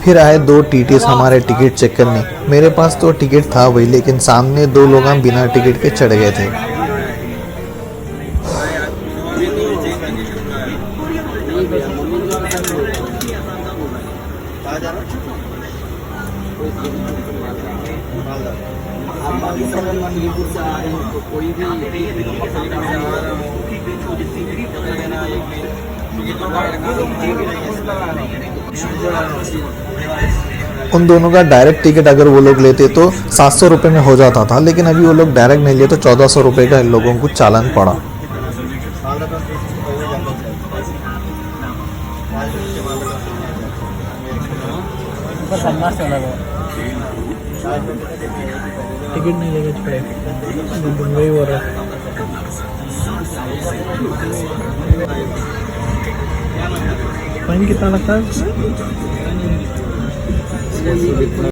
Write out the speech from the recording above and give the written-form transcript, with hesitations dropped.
फिर आए 2 टीटीएस हमारे टिकट चेक करने। मेरे पास तो टिकट था वही, लेकिन सामने 2 लोग हम बिना टिकट के चढ़ गए थे। उन दोनों का डायरेक्ट टिकट अगर वो लोग लेते तो 700 रुपये में हो जाता था, लेकिन अभी वो लोग डायरेक्ट नहीं लिए तो 1400 रुपये का इन लोगों को चालान पड़ा। टिकट नहीं लेके छोड़े वही हो रहा है। फाइन कितना लगता है?